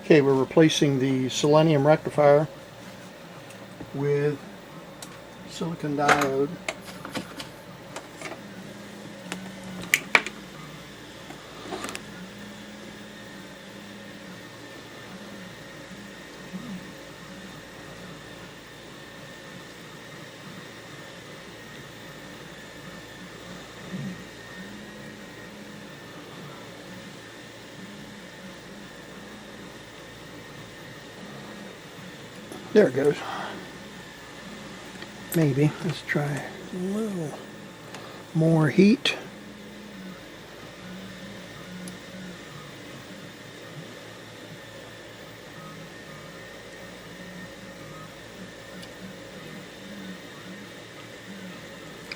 Okay, we're replacing the Selenium rectifier with silicon diode. There it goes. Maybe. Let's try a little more heat.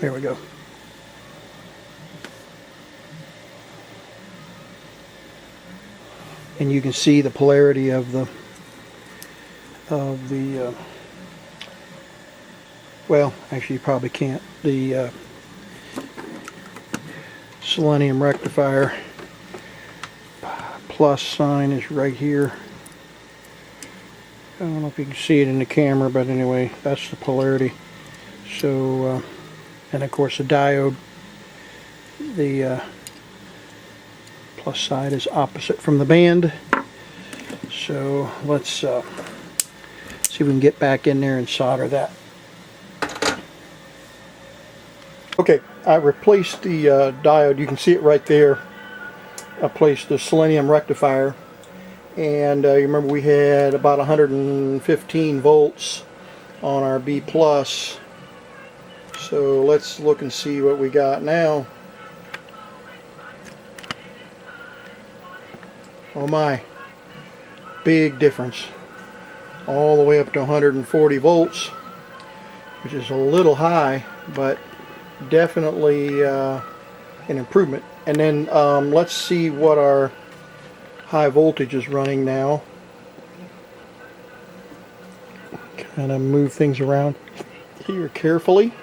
There we go. And you can see the polarity of the well, actually you probably can't. The Selenium rectifier plus sign is right here. I don't know if you can see it in the camera, but anyway, that's the polarity. So, and of course the diode, the plus side is opposite from the band. So let's see if we can get back in there and solder that. Okay, I replaced the diode. You can see it right there. I placed the Selenium rectifier, and you remember we had about 115 volts on our B+. So let's look and see what we got now. Oh my, big difference. All the way up to 140 volts, which is a little high, but definitely an improvement. And then let's see what our high voltage is running now. Kind of move things around here carefully.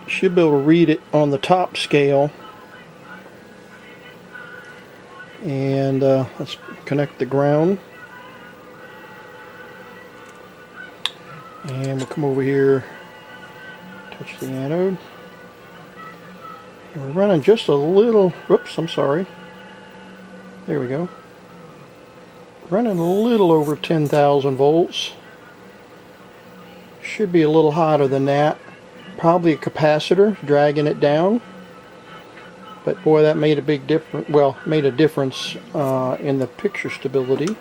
Should be able to read it on the top scale. And let's connect the ground. And we'll come over here, touch the anode. And we're running just a little, whoops, I'm sorry. There we go. Running a little over 10,000 volts. Should be a little hotter than that. Probably a capacitor dragging it down. But boy, that made a big difference. Well, made a difference in the picture stability.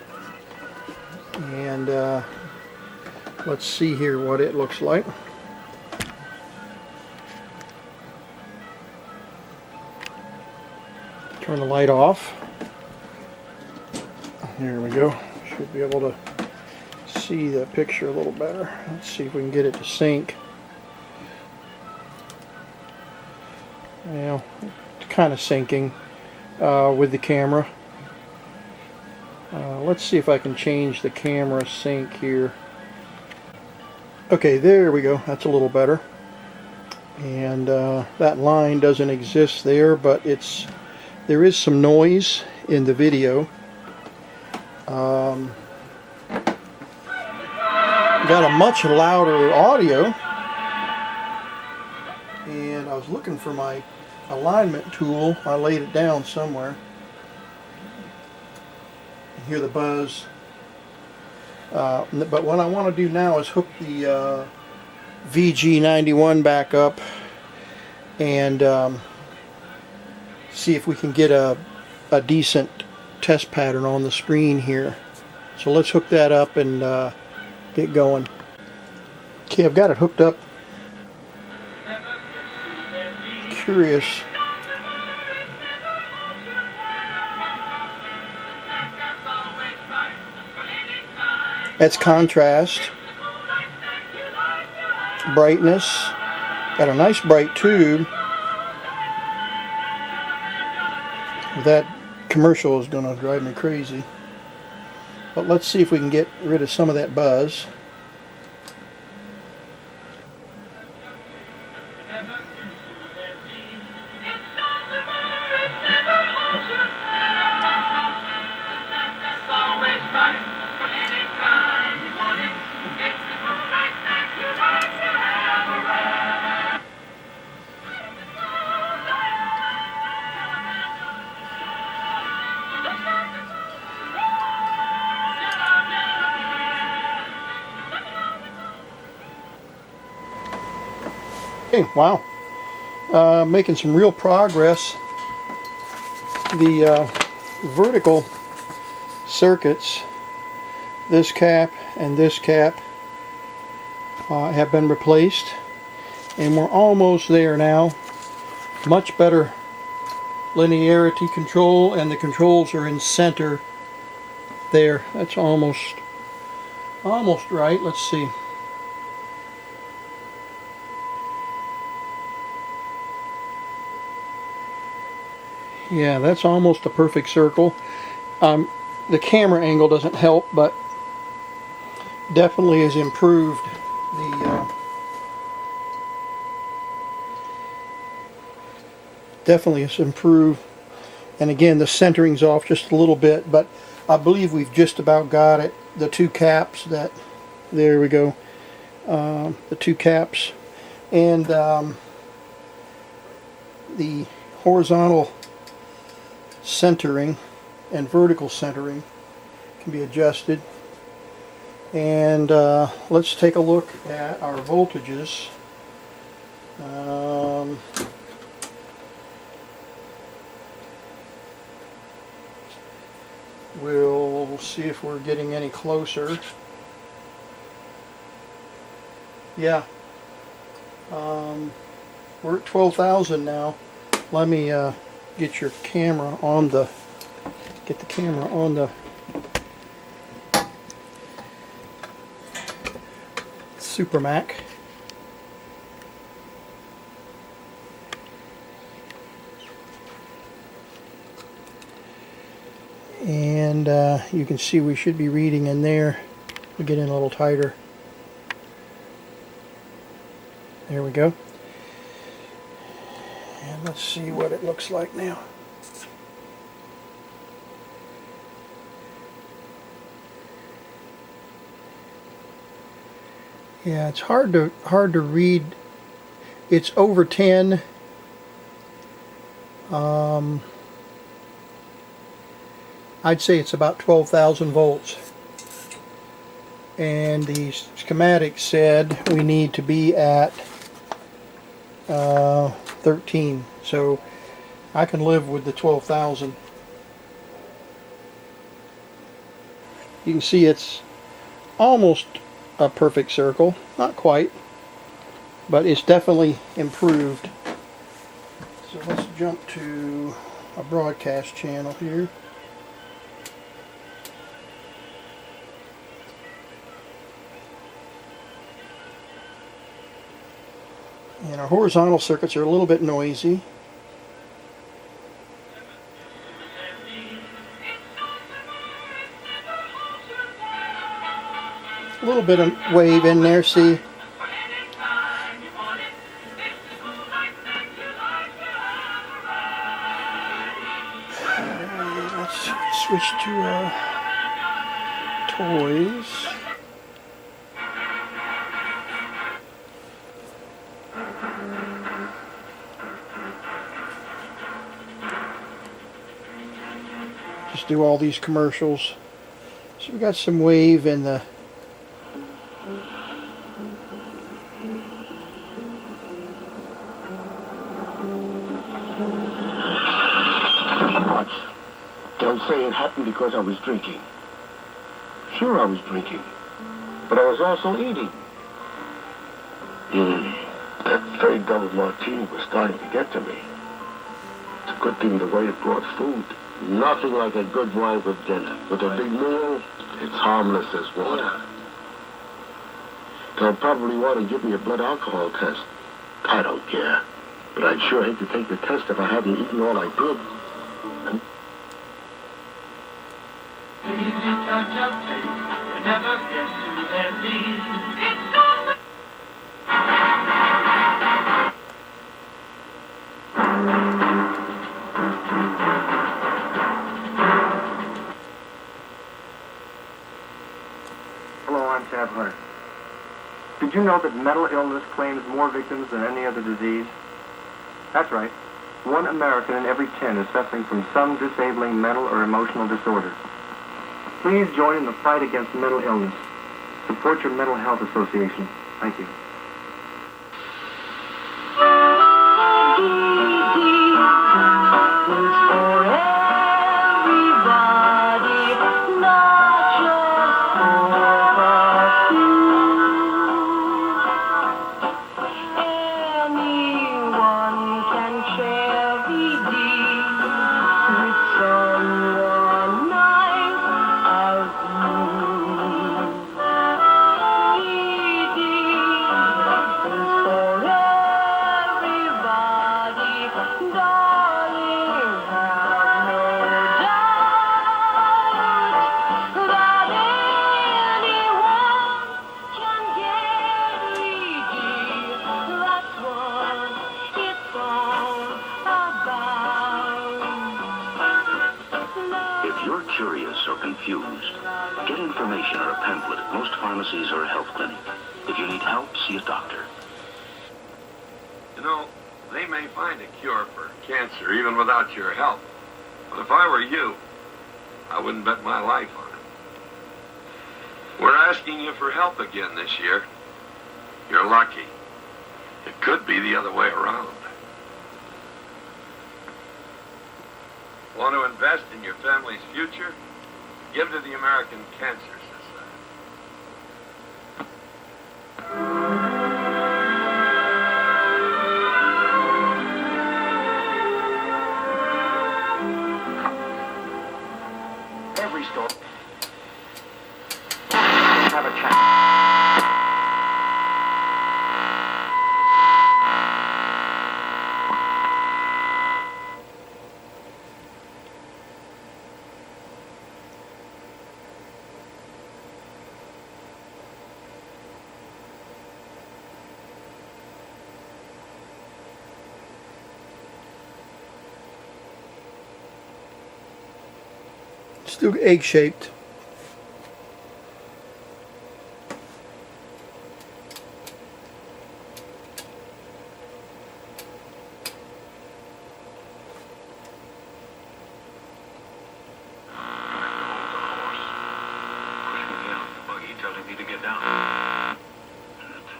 And let's see here what it looks like. Turn the light off. There we go. Should be able to see the picture a little better. Let's see if we can get it to sync. Well, it's kind of syncing with the camera. Let's see if I can change the camera sync here. Okay, there we go. That's a little better. And that line doesn't exist there, but there is some noise in the video. Got a much louder audio, and I was looking for my alignment tool. I laid it down somewhere. You hear the buzz. But what I want to do now is hook the VG91 back up and see if we can get a decent test pattern on the screen here. So let's hook that up and get going. Okay, I've got it hooked up. Curious. That's contrast, brightness, got a nice bright tube. That commercial is going to drive me crazy. But let's see if we can get rid of some of that buzz. Okay, wow. Making some real progress. The vertical circuits, this cap and this cap, have been replaced, and we're almost there now. Much better linearity control, and the controls are in center there. That's almost right. Let's see. Yeah, that's almost a perfect circle. The camera angle doesn't help, but definitely has improved the and again, the centering's off just a little bit, but I believe we've just about got it. The two caps, there we go, the two caps, and the horizontal centering and vertical centering can be adjusted. And let's take a look at our voltages. We'll see if we're getting any closer. Yeah, we're at 12,000 now. Let me get the camera on the Super Mac. And you can see we should be reading in there. We'll get in a little tighter. There we go. And let's see what it looks like now. Yeah, it's hard to read. It's over 10. I'd say it's about 12,000 volts. And the schematic said we need to be at 13. So I can live with the 12,000. You can see it's almost a perfect circle. Not quite, but it's definitely improved. So let's jump to a broadcast channel here. And our horizontal circuits are a little bit noisy. A little bit of wave in there, see? Let's switch to toys. Just do all these commercials. So we got some wave in the Don't say it happened because I was drinking. Sure, I was drinking, but I was also eating. That third double martini was starting to get to me. It's a good thing the waiter brought food. Nothing like a good wine with dinner. With a big meal, it's harmless as water. They'll probably want to give me a blood alcohol test. I don't care. But I'd sure hate to take the test if I hadn't eaten all I did. Hello, I'm Chad Hunter. Did you know that mental illness claims more victims than any other disease? That's right. 1 American in every 10 is suffering from some disabling mental or emotional disorder. Please join in the fight against mental illness. Support your mental health association. Thank you. curious or confused, get information or a pamphlet at most pharmacies or a health clinic. If you need help, see a doctor. You know, they may find a cure for cancer even without your help. But if I were you, I wouldn't bet my life on it. We're asking you for help again this year. You're lucky. It could be the other way around. Want to invest in your family's future? Give to the American Cancer Society. Every store have a chat. Still egg-shaped. Telling me to get down.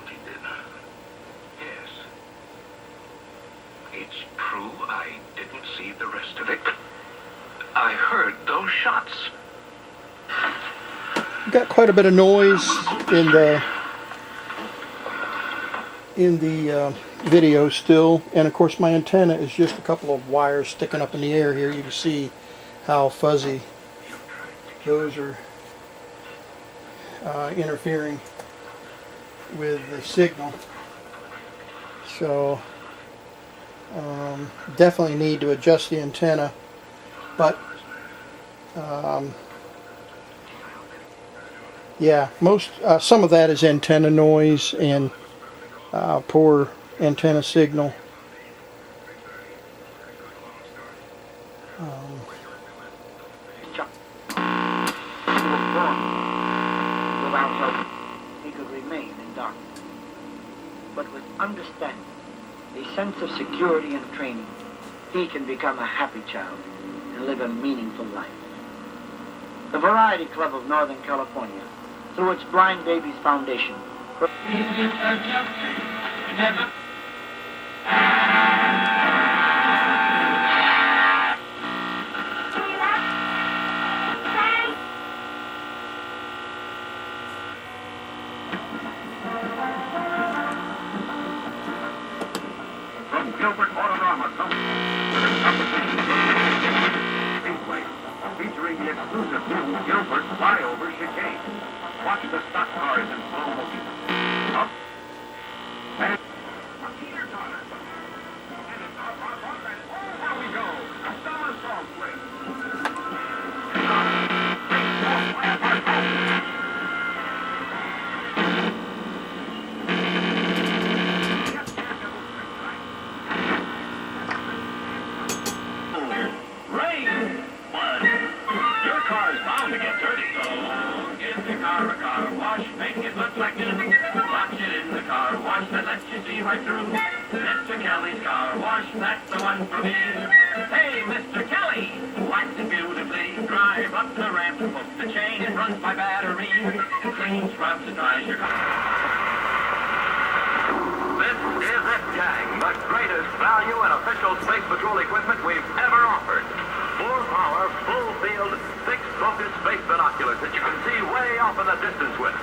He did. Yes. It's true I didn't see the rest of it. I heard those shots. Got quite a bit of noise in the video still, and of course my antenna is just a couple of wires sticking up in the air here. You can see how fuzzy those are interfering with the signal. So definitely need to adjust the antenna, but yeah, some of that is antenna noise and poor antenna signal. Without help, he could remain in darkness. But with understanding, a sense of security and training, he can become a happy child and live a meaningful life. The Variety Club of Northern California, through its Blind Babies Foundation, featuring the exclusive new Gilbert flyover chicane. Watch the stock cars in slow motion. Up. And here we go. A somersault swing. Rain! Mud! Your car's bound to get dirty. So give the car a car wash, make it look like new. Watch it in the car wash that lets you see right through. Mr. Kelly's car wash, that's the one for me. Hey, Mr. Kelly, wax it beautifully. Drive up the ramp, hook the chain, it runs by battery. Clean scrubs and dries your car. This is it, gang. The greatest value and official Space Patrol equipment we've ever offered. Full power, full field, fixed focus space binoculars that you can see way off in the distance with.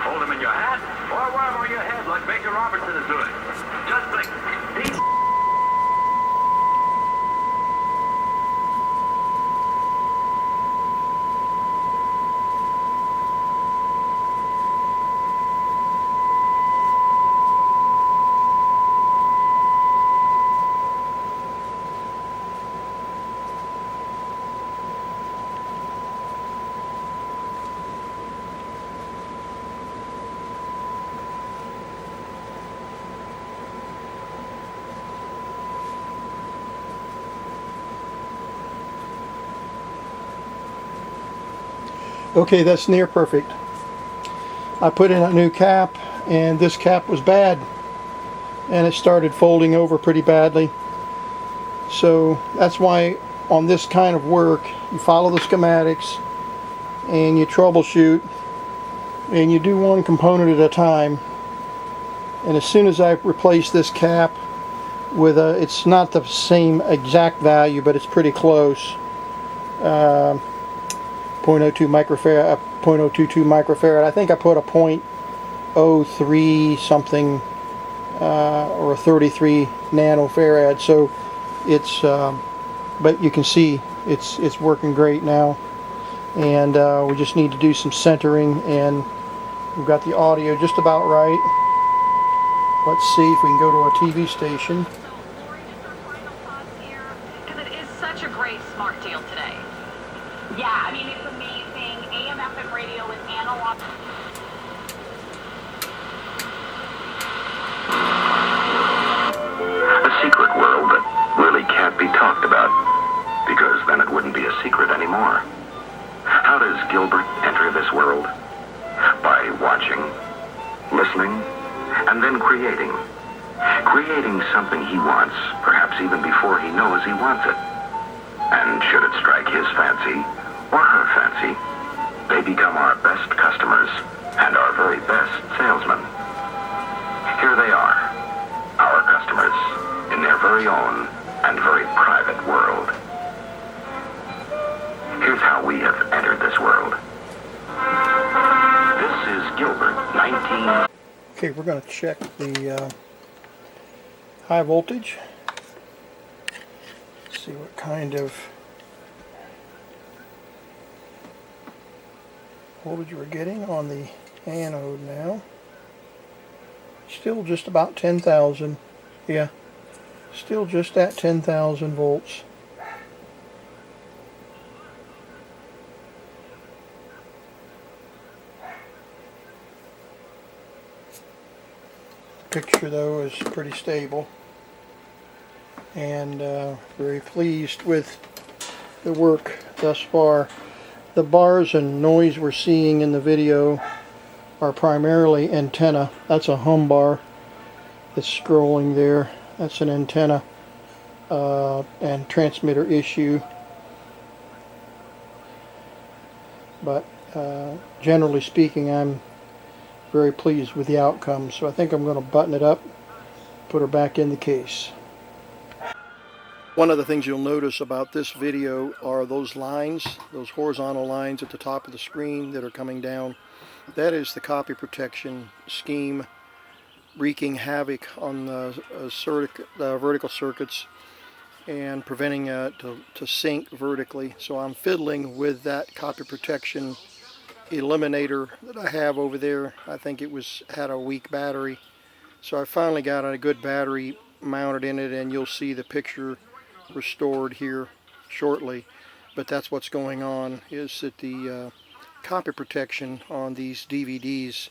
Hold them in your hat or wear them on your head like Major Robertson is doing. Just think, these Okay, that's near perfect. I put in a new cap, and this cap was bad, and it started folding over pretty badly. So that's why on this kind of work, you follow the schematics and you troubleshoot, and you do one component at a time. And as soon as I replace this cap with a, it's not the same exact value, but it's pretty close, 0.02 microfarad, 0.022 microfarad. I think I put a 0.03 something or a 33 nanofarad. So it's, but you can see it's working great now. And we just need to do some centering, and we've got the audio just about right. Let's see if we can go to a TV station. So, Lori, just our final thoughts here, because it is such a great smart deal today. Yeah, I mean, it's amazing. AM FM radio is analog. A secret world that really can't be talked about, because then it wouldn't be a secret anymore. How does Gilbert enter this world? By watching, listening, and then creating. Creating something he wants, perhaps even before he knows he wants it. And should it strike his fancy, or her fancy, they become our best customers and our very best salesmen. Here they are, our customers, in their very own and very private world. Here's how we have entered this world. This is Gilbert, 19... Okay, we're going to check the high voltage. See what kind of voltage we're getting on the anode now. Still just about 10,000. Yeah, still just at 10,000 volts. Picture though is pretty stable, and very pleased with the work thus far. The bars and noise we're seeing in the video are primarily antenna. That's a hum bar that's scrolling there. That's an antenna and transmitter issue, but generally speaking, I'm very pleased with the outcome. So I think I'm going to button it up, put her back in the case. One of the things you'll notice about this video are those lines, those horizontal lines at the top of the screen that are coming down. That is the copy protection scheme wreaking havoc on the vertical circuits and preventing it to sync vertically. So I'm fiddling with that copy protection eliminator that I have over there. I think it had a weak battery, so I finally got a good battery mounted in it, and you'll see the picture restored here shortly. But that's what's going on, is that the copy protection on these DVDs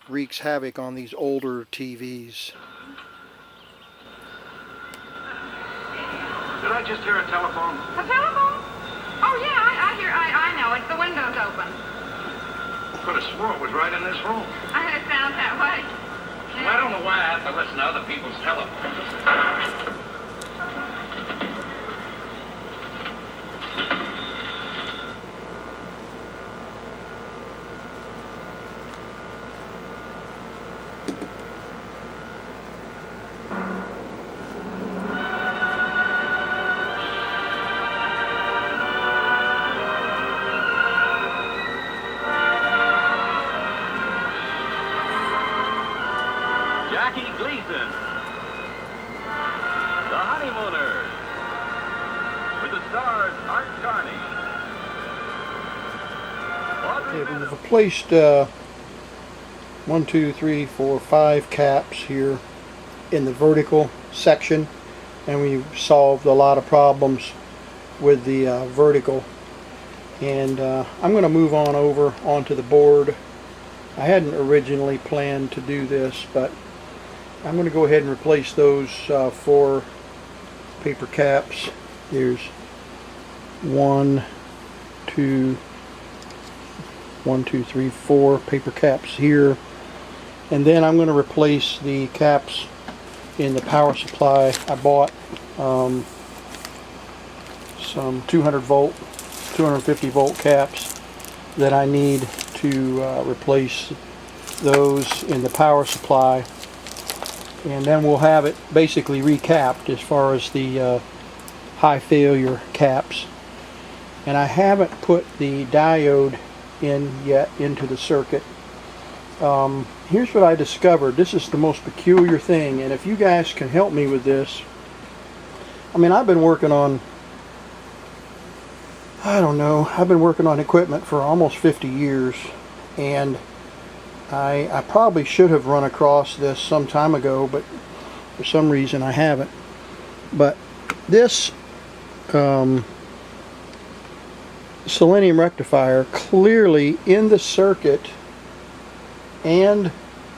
wreaks havoc on these older TVs. Did I just hear a telephone? A telephone? Oh, yeah, I know. It's the window's open. Could have swore it was right in this room. It sounds that way. Well, I don't know why I have to listen to other people's telephones. Jackie Gleason, The Honeymooners, with the stars Art Carney. Okay, we've replaced 1, 2, 3, 4, 5 caps here in the vertical section, and we've solved a lot of problems with the vertical. And I'm going to move on over onto the board. I hadn't originally planned to do this, but I'm going to go ahead and replace those 4 paper caps. There's 1, 2, 1, 2, 3, 4 paper caps here. And then I'm going to replace the caps in the power supply. I bought some 200 volt, 250 volt caps that I need to replace those in the power supply. And then we'll have it basically recapped as far as the high failure caps. And I haven't put the diode in yet into the circuit. Here's what I discovered. This is the most peculiar thing, and if you guys can help me with this. I mean, I've been working on, I don't know, I've been working on equipment for almost 50 years, and I probably should have run across this some time ago, but for some reason I haven't. But this Selenium rectifier, clearly in the circuit and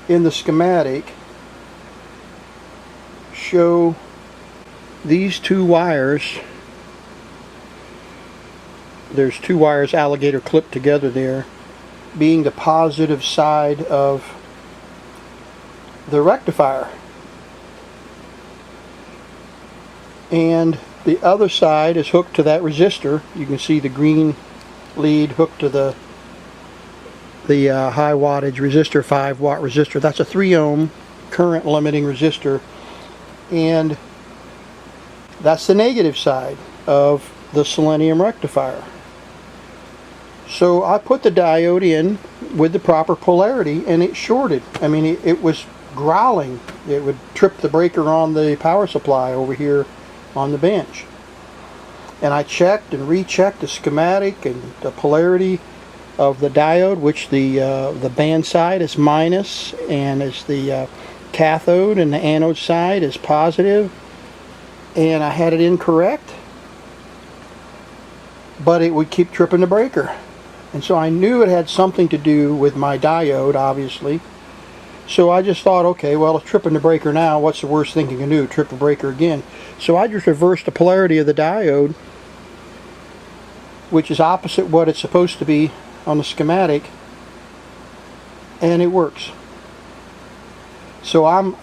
in the schematic, show these two wires. There's two wires alligator clipped together there, being the positive side of the rectifier, and the other side is hooked to that resistor. You can see the green lead hooked to the high wattage resistor, 5 watt resistor. That's a 3 ohm current limiting resistor, and that's the negative side of the Selenium rectifier. So I put the diode in with the proper polarity, and it shorted. I mean, it was growling. It would trip the breaker on the power supply over here on the bench. And I checked and rechecked the schematic and the polarity of the diode, which the band side is minus, and is the cathode, and the anode side is positive. And I had it incorrect, but it would keep tripping the breaker. And so I knew it had something to do with my diode, obviously. So I just thought, okay, well, it's tripping the breaker now. What's the worst thing you can do? Trip the breaker again. So I just reversed the polarity of the diode, which is opposite what it's supposed to be on the schematic, and it works. So I'm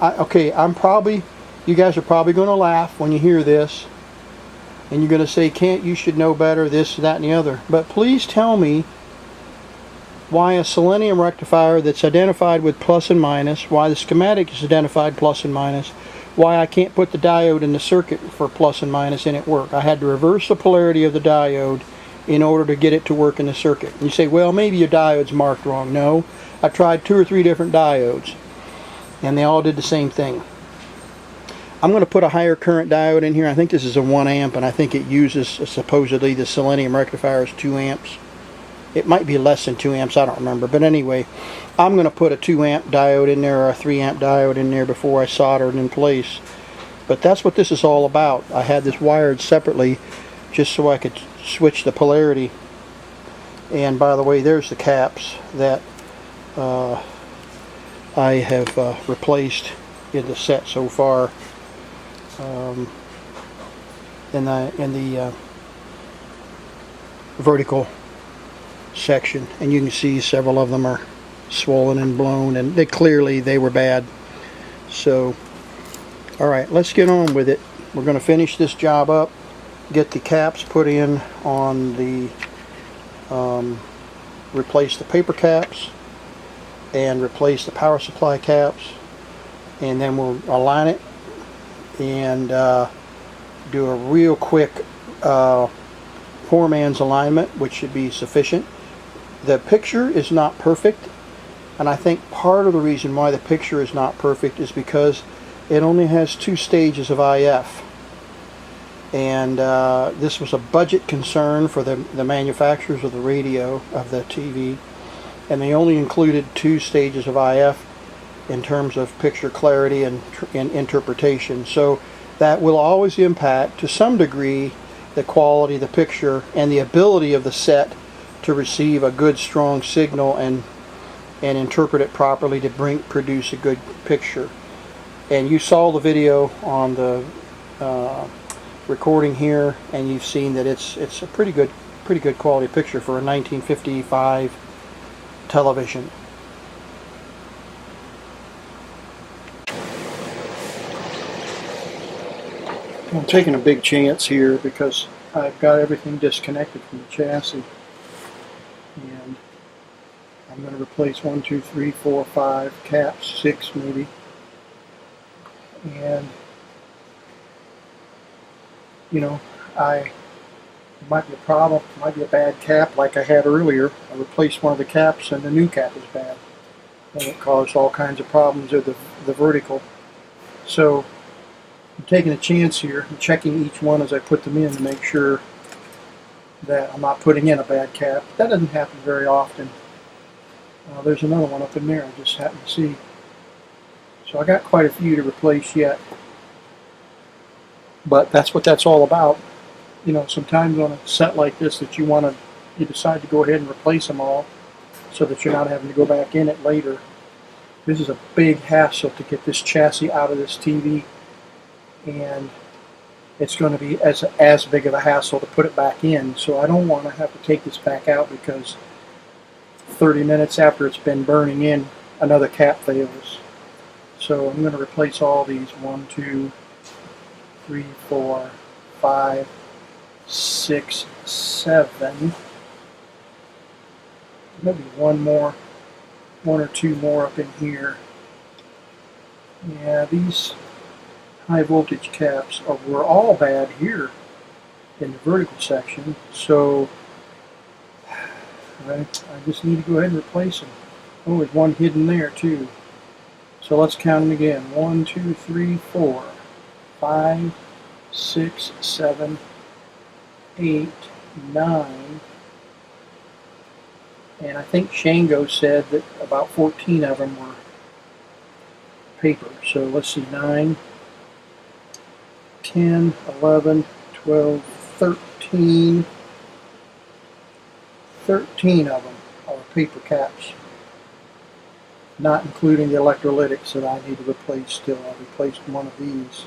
probably, you guys are probably going to laugh when you hear this, and you're going to say, Kent, you should know better, this, that, and the other. But please tell me why a Selenium rectifier that's identified with plus and minus, why the schematic is identified plus and minus, why I can't put the diode in the circuit for plus and minus and it work. I had to reverse the polarity of the diode in order to get it to work in the circuit. And you say, well, maybe your diode's marked wrong. No, I tried 2 or 3 different diodes, and they all did the same thing. I'm going to put a higher current diode in here. I think this is a 1 amp, and I think it uses, supposedly, the Selenium rectifier is 2 amps. It might be less than 2 amps, I don't remember. But anyway, I'm going to put a 2 amp diode in there, or a 3 amp diode in there before I solder it in place. But that's what this is all about. I had this wired separately just so I could switch the polarity. And by the way, there's the caps that I have replaced in the set so far. In the vertical section, and you can see several of them are swollen and blown, and they were bad. So alright, let's get on with it. We're going to finish this job up, get the caps put in on the replace the paper caps and replace the power supply caps, and then we'll align it and do a real quick poor man's alignment, which should be sufficient. The picture is not perfect, and I think part of the reason why the picture is not perfect is because it only has 2 stages of IF, and this was a budget concern for the manufacturers of the radio, of the TV, and they only included 2 stages of IF in terms of picture clarity and interpretation. So that will always impact to some degree the quality of the picture and the ability of the set to receive a good strong signal and interpret it properly to produce a good picture. And you saw the video on the recording here, and you've seen that it's a pretty good quality picture for a 1955 television. I'm taking a big chance here because I've got everything disconnected from the chassis, and I'm going to replace 1, 2, 3, 4, 5 caps, 6 maybe, and you know, it might be a problem, it might be a bad cap like I had earlier. I replaced one of the caps and the new cap is bad, and it caused all kinds of problems with the vertical. So I'm taking a chance here and checking each one as I put them in to make sure that I'm not putting in a bad cap. That doesn't happen very often. There's another one up in there I just happened to see. So I got quite a few to replace yet. But that's what that's all about. You know, sometimes on a set like this that you decide to go ahead and replace them all so that you're not having to go back in it later. This is a big hassle to get this chassis out of this TV, and it's going to be as big of a hassle to put it back in. So I don't want to have to take this back out because 30 minutes after it's been burning in, another cap fails. So I'm going to replace all these 1, 2, 3, 4, 5, 6, 7. Maybe one or two more up in here. Yeah, these high voltage caps were all bad here in the vertical section, so I just need to go ahead and replace them. Oh, there's one hidden there too. So let's count them again. 1, 2, 3, 4, 5, 6, 7, 8, 9. And I think Shango said that about 14 of them were paper. So let's see, 9, 10, 11, 12, 13. 13 of them are paper caps, not including the electrolytics that I need to replace still. I replaced one of these.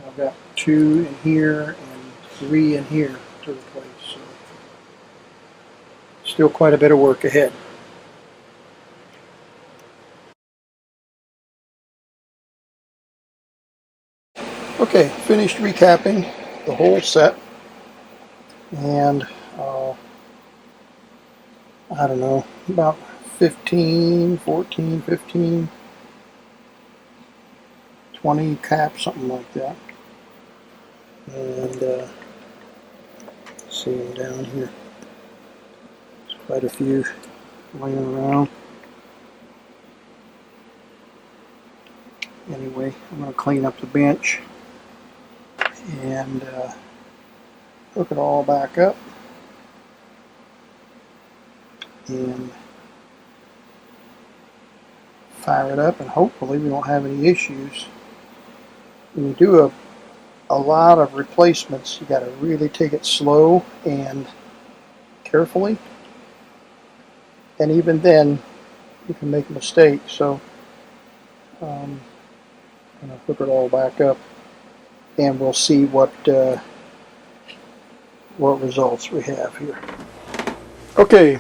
I've got 2 in here and 3 in here to replace. So still quite a bit of work ahead. Okay, finished recapping the whole set, and I don't know, about 14, 15, 20 caps, something like that. And see them down here. There's quite a few laying around. Anyway, I'm going to clean up the bench and hook it all back up and fire it up, and hopefully we don't have any issues. When you do a lot of replacements, you got to really take it slow and carefully, and even then you can make mistakes. So I'm going to hook it all back up and we'll see what results we have here. Okay,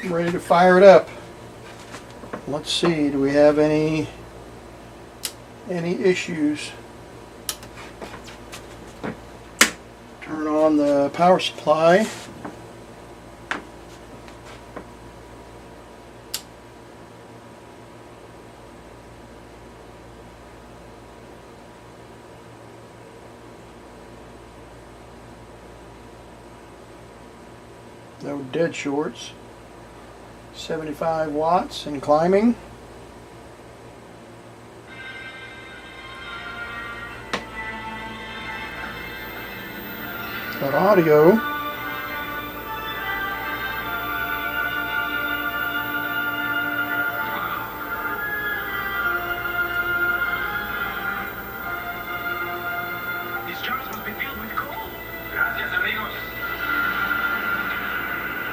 I'm ready to fire it up. Let's see, do we have any issues? Turn on the power supply. No dead shorts. 75 watts and climbing. Got audio. These jars must be filled with coal. Gracias, amigos.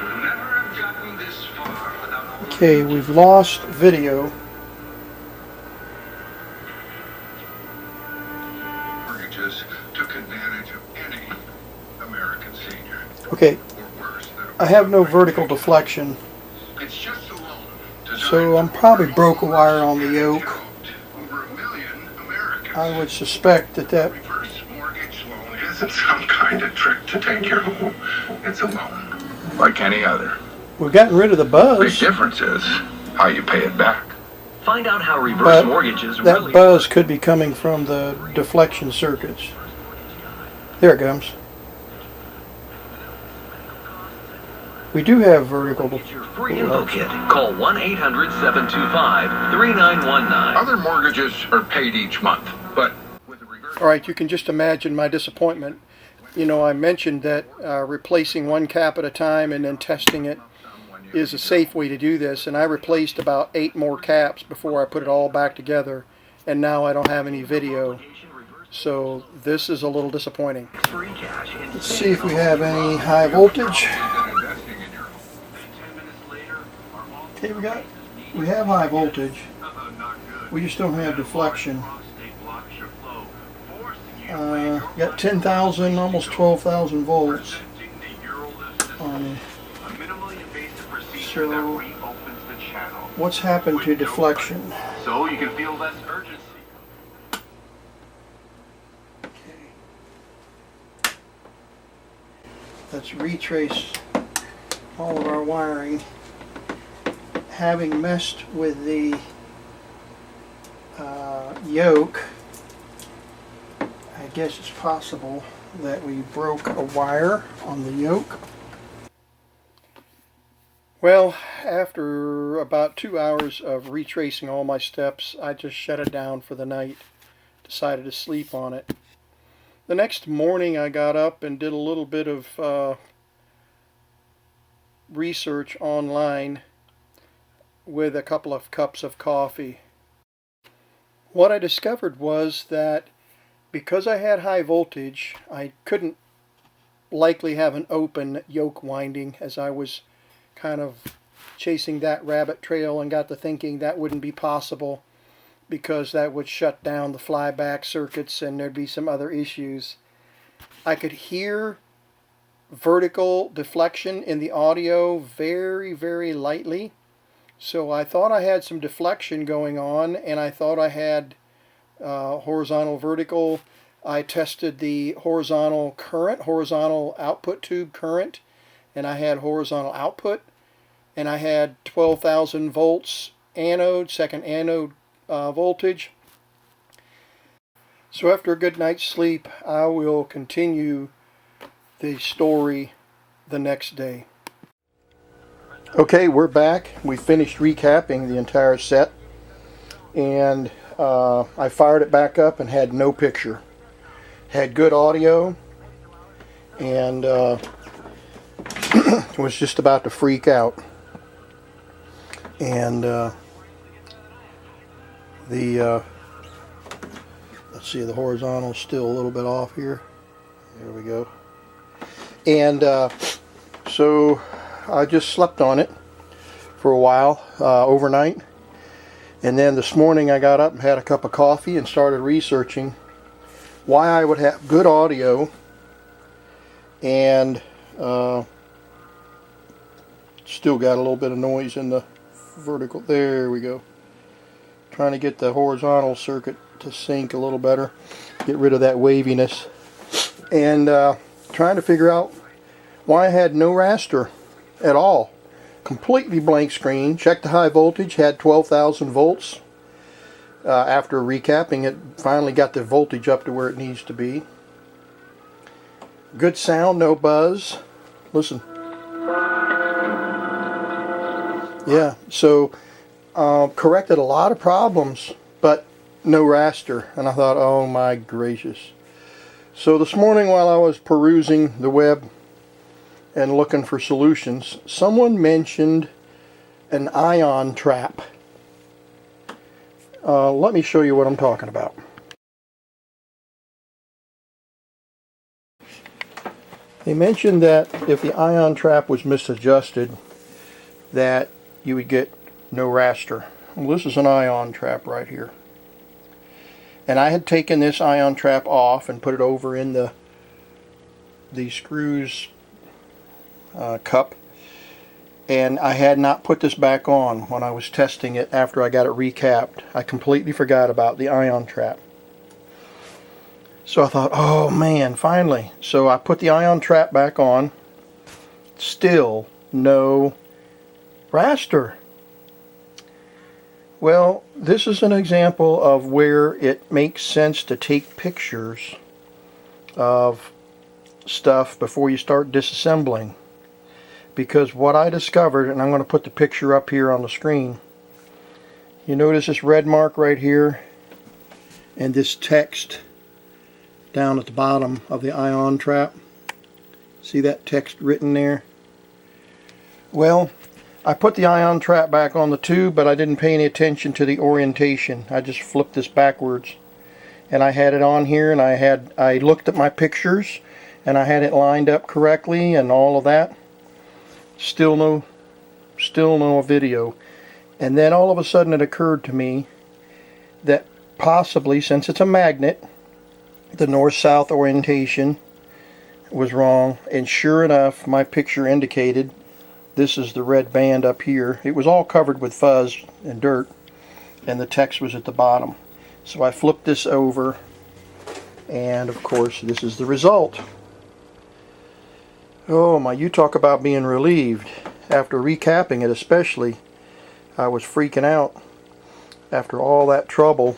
We'll never have gotten this far without... Okay, we've lost video. Mortgages took advantage of any American senior. Okay, Or worse, I have no vertical deflection It's just a loan. So I'm probably broke a wire on the yoke. Over 1 million Americans. I would suspect that Reverse mortgage loan isn't some kind of trick to take your home. It's a loan, like any other. we've gotten rid of the Big buzz, difference is how you pay it back. Find out how reverse but mortgages that really buzz could be coming from the deflection circuits. There it comes. We do have vertical. get your free info kit. Call 1-800-725-3919. Other mortgages are paid each month, but with a reverse... All right, you can just imagine my disappointment. You know, I mentioned that replacing one cap at a time and then testing it is a safe way to do this, and I replaced about 8 more caps before I put it all back together, and now I don't have any video. So this is a little disappointing. Let's see if we have any high voltage. Okay, we have high voltage. We just don't have deflection. Got 10,000, almost 12,000 volts. So what's happened to deflection? So you can feel less urgency. Let's retrace all of our wiring. Having messed with the yoke, I guess it's possible that we broke a wire on the yoke. Well, after about 2 hours of retracing all my steps, I just shut it down for the night. Decided to sleep on it. The next morning I got up and did a little bit of research online with a couple of cups of coffee. What I discovered was that because I had high voltage, I couldn't likely have an open yoke winding, as I was kind of chasing that rabbit trail and got to thinking that wouldn't be possible because that would shut down the flyback circuits and there'd be some other issues. I could hear vertical deflection in the audio very, very lightly. So I thought I had some deflection going on, and I thought I had horizontal vertical. I tested the horizontal current, horizontal output tube current, and I had horizontal output, and I had 12,000 volts anode, second anode voltage. So after a good night's sleep, I will continue the story the next day. Okay, we're back. We finished recapping the entire set, and I fired it back up and had no picture. Had good audio, and was just about to freak out. And let's see, the horizontal is still a little bit off here. There we go. And so I just slept on it for a while overnight, and then this morning I got up and had a cup of coffee and started researching why I would have good audio and still got a little bit of noise in the vertical. There we go. Trying to get the horizontal circuit to sync a little better, get rid of that waviness, and trying to figure out why I had no raster at all. Completely blank screen. Checked the high voltage, had 12,000 volts. After recapping it, finally got the voltage up to where it needs to be. Good sound, no buzz. Listen. Yeah, so corrected a lot of problems, but no raster. And I thought, oh my gracious. So this morning while I was perusing the web and looking for solutions, someone mentioned an ion trap. Let me show you what I'm talking about. They mentioned that if the ion trap was misadjusted, that you would get no raster. Well, this is an ion trap right here. And I had taken this ion trap off and put it over in the screws cup, and I had not put this back on when I was testing it after I got it recapped. I completely forgot about the ion trap. So I thought, oh man, finally. So I put the ion trap back on. Still no raster. Well, this is an example of where it makes sense to take pictures of stuff before you start disassembling. Because what I discovered, and I'm going to put the picture up here on the screen, you notice this red mark right here and this text down at the bottom of the ion trap. See that text written there? Well, I put the ion trap back on the tube, but I didn't pay any attention to the orientation. I just flipped this backwards, and I had it on here, and I looked at my pictures, and I had it lined up correctly and all of that. Still no video. And then all of a sudden it occurred to me that possibly, since it's a magnet, the north-south orientation was wrong, and sure enough my picture indicated this is the red band up here. It was all covered with fuzz and dirt, and the text was at the bottom. So I flipped this over, and of course this is the result. Oh my, you talk about being relieved. After recapping it especially, I was freaking out after all that trouble.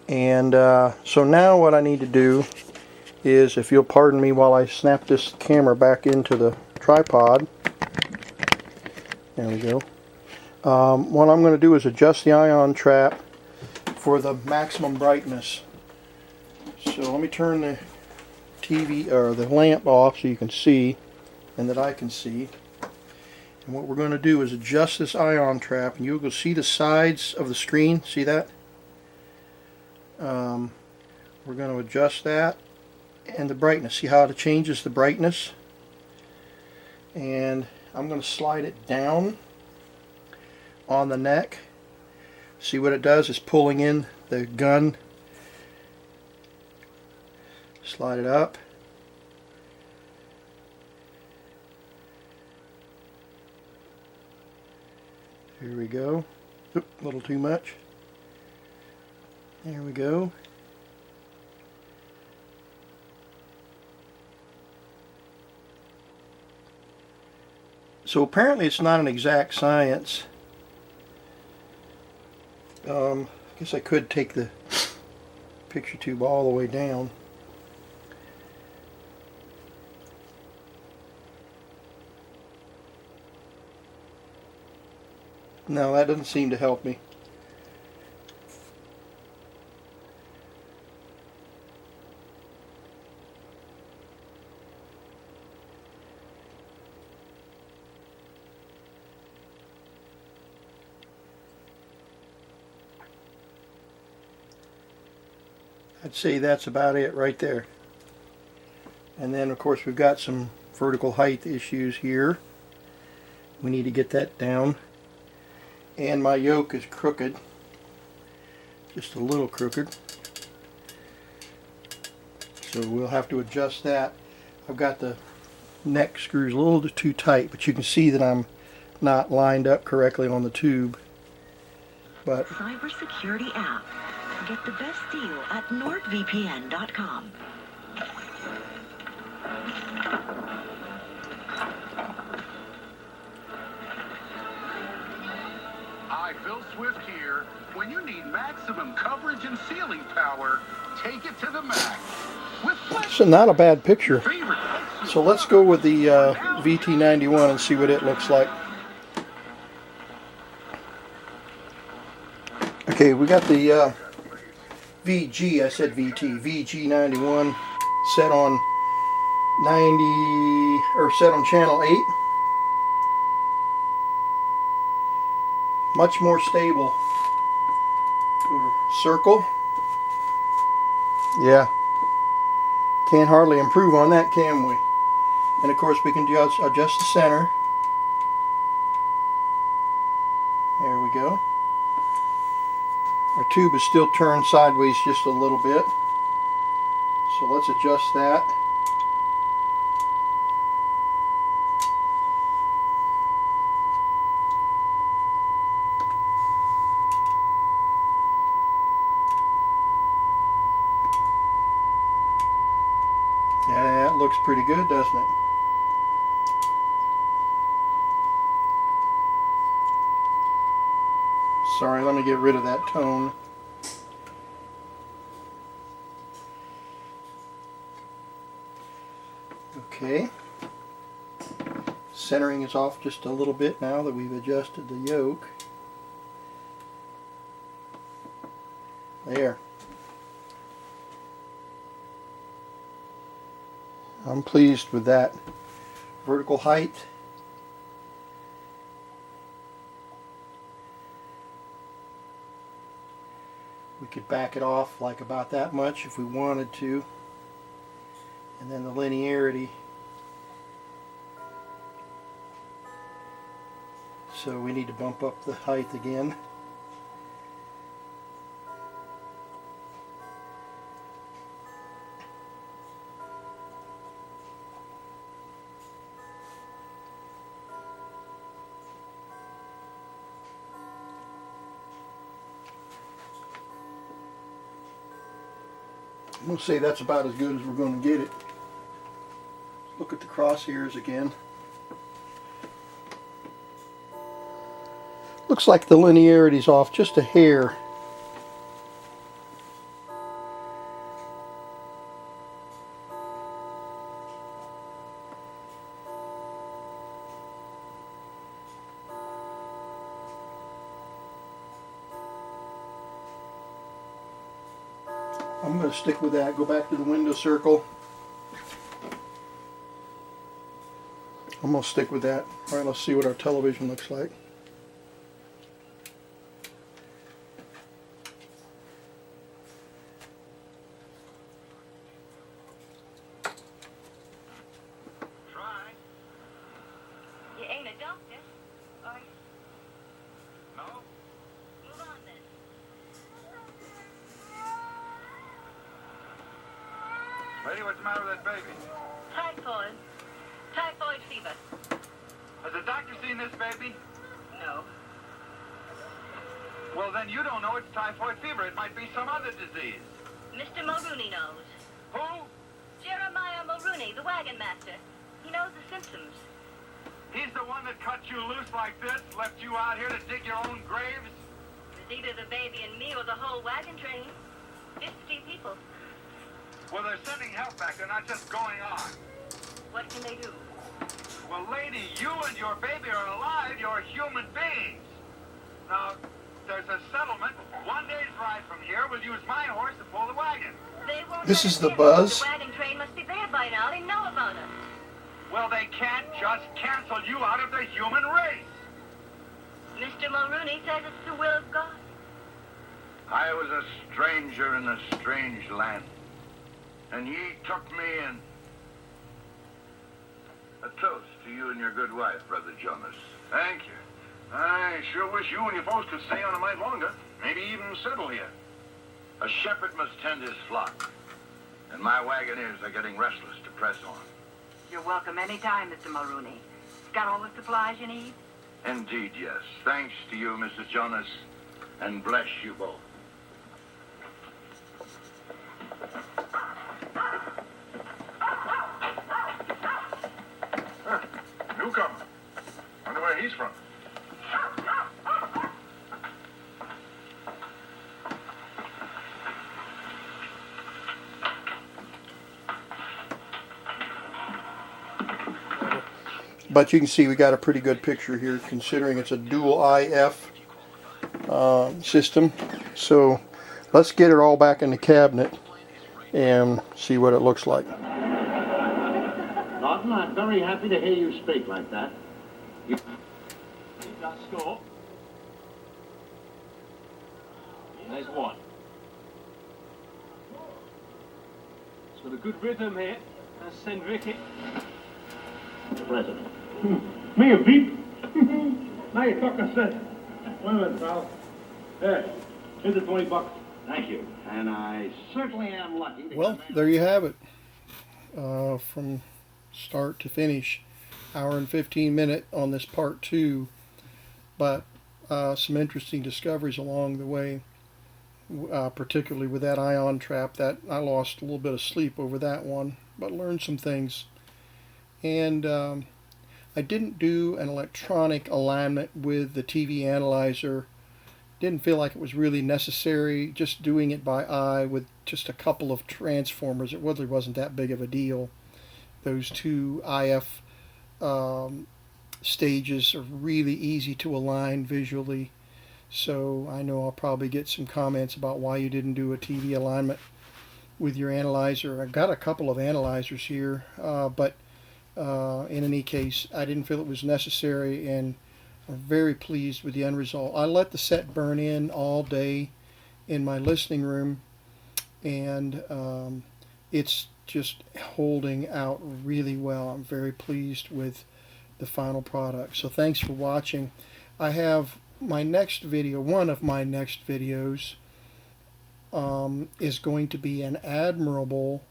And so now what I need to do is, if you'll pardon me while I snap this camera back into the tripod. There we go. What I'm going to do is adjust the ion trap for the maximum brightness. So let me turn the TV or the lamp off so you can see, and that I can see. And what we're going to do is adjust this ion trap, and you'll go see the sides of the screen. See that? We're going to adjust that and the brightness. See how it changes the brightness? And I'm going to slide it down on the neck. See what it does is pulling in the gun. Slide it up. Here we go. Oop, a little too much. There we go. So apparently it's not an exact science. I guess I could take the picture tube all the way down. No, that doesn't seem to help me. I'd say that's about it right there. And then of course we've got some vertical height issues here. We need to get that down. And my yoke is crooked. Just a little crooked. So we'll have to adjust that. I've got the neck screws a little too tight, but you can see that I'm not lined up correctly on the tube. But Cybersecurity app. Get the best deal at nordvpn.com. Hi, Phil Swift here. When you need maximum coverage and sealing power, take it to the max. It's not a bad picture. So let's go with the VT91 and see what it looks like. Okay, we got the VG, I said VT, VG91 set on 90, or set on channel 8. Much more stable. Circle. Yeah. Can't hardly improve on that, can we? And of course we can adjust the center. There we go. Our tube is still turned sideways just a little bit. So let's adjust that. looks pretty good, doesn't it? Sorry, let me get rid of that tone. Okay. Centering is off just a little bit now that we've adjusted the yoke. There. I'm pleased with that vertical height. We could back it off like about that much if we wanted to. And then the linearity. So we need to bump up the height again. I'm going to say that's about as good as we're going to get it. Look at the crosshairs again. Looks like the linearity's off just a hair. I'm going to stick with that. Go back to the window circle. I'm going to stick with that. Alright, let's see what our television looks like. Try. You ain't a doctor, are you? No? Move on then. Lady, what's the matter with that baby? Typhoid. Typhoid fever. Has the doctor seen this baby? No. Well, then you don't know it's typhoid fever. It might be some other disease. Mr. Mulrooney knows. Who? Jeremiah Mulrooney, the wagon master. He knows the symptoms. He's the one that cut you loose like this, left you out here to dig your own graves? It was either the baby and me or the whole wagon train. 50 people. Well, they're sending help back. They're not just going on. What can they do? Well, lady, you and your baby are alive. You're human beings. Now, there's a settlement. 1 day's ride from here. We'll use my horse to pull the wagon. They won't. This is the understand. buzz. The wagon train must be there by now. They know about us. Well, they can't just cancel you out of the human race. Mr. Mulrooney says it's the will of God. I was a stranger in a strange land, and ye took me in. A toast to you and your good wife, Brother Jonas. Thank you. I sure wish you and your folks could stay on a mite longer. Maybe even settle here. A shepherd must tend his flock, and my wagoners are getting restless to press on. You're welcome any time, Mr. Mulrooney. Got all the supplies you need? Indeed, yes. Thanks to you, Mrs. Jonas, and bless you both. Newcomer. Wonder where he's from. But you can see we got a pretty good picture here, considering it's a dual IF system. So let's get it all back in the cabinet and see what it looks like. Lawton, I'm very happy to hear you speak like that. Keep that score. There's one. It's got a good rhythm here. Let's send Ricky. The President. Me a beep. Now you talking sense. One minute, pal. There. Here's the $20. Thank you. And I certainly am lucky to Well, there you have it. From start to finish. Hour and 15 minute on this part 2. But some interesting discoveries along the way. Particularly with that ion trap. That I lost a little bit of sleep over that one. but learned some things. And I didn't do an electronic alignment with the TV analyzer. Didn't feel like it was really necessary. Just doing it by eye with just a couple of transformers, it really wasn't that big of a deal. Those two IF stages are really easy to align visually. So I know I'll probably get some comments about why you didn't do a TV alignment with your analyzer. I've got a couple of analyzers here, but in any case, I didn't feel it was necessary, and I'm very pleased with the end result. I let the set burn in all day in my listening room, and it's just holding out really well. I'm very pleased with the final product. So thanks for watching. I have my next video, one of my next videos, is going to be an Admiral,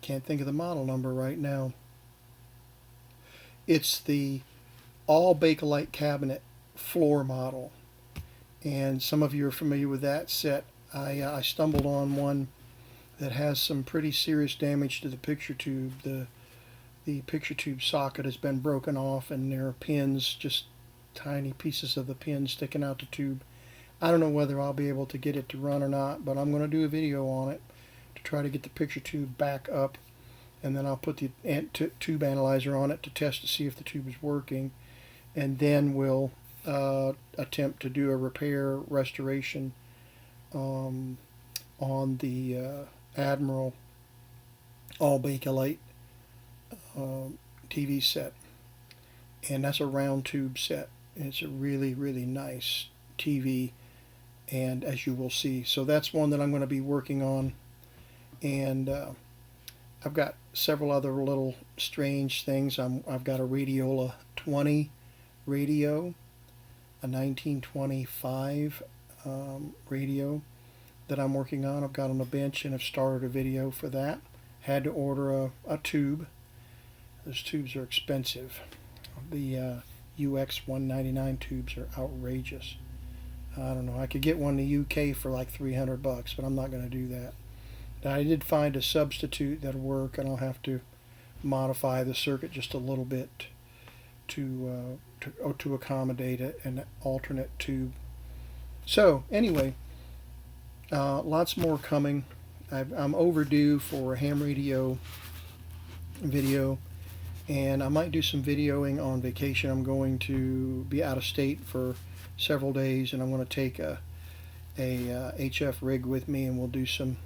can't think of the model number right now. It's the all Bakelite cabinet floor model, and some of you are familiar with that set. I stumbled on one that has some pretty serious damage to the picture tube. The picture tube socket has been broken off, and there are pins, just tiny pieces of the pin sticking out the tube. I don't know whether I'll be able to get it to run or not, but I'm going to do a video on it to try to get the picture tube back up, and then I'll put the tube analyzer on it to test to see if the tube is working, and then we'll attempt to do a repair restoration on the Admiral all Bakelite TV set, and that's a round tube set. It's a really, really nice TV, and as you will see, so that's one that I'm going to be working on. And I've got several other little strange things. I've got a Radiola 20 radio, a 1925 radio that I'm working on. I've got on the bench, and I've started a video for that. Had to order a tube. Those tubes are expensive. The UX 199 tubes are outrageous. I don't know. I could get one in the UK for like $300, but I'm not going to do that. Now, I did find a substitute that'll work, and I'll have to modify the circuit just a little bit to accommodate an alternate tube. So anyway, lots more coming. I'm overdue for a ham radio video, and I might do some videoing on vacation. I'm going to be out of state for several days, and I'm going to take a HF rig with me, and we'll do some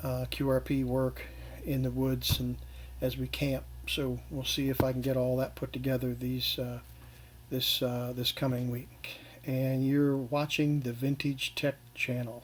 QRP work in the woods and as we camp. So we'll see if I can get all that put together this coming week. And you're watching the Vintage Tech channel.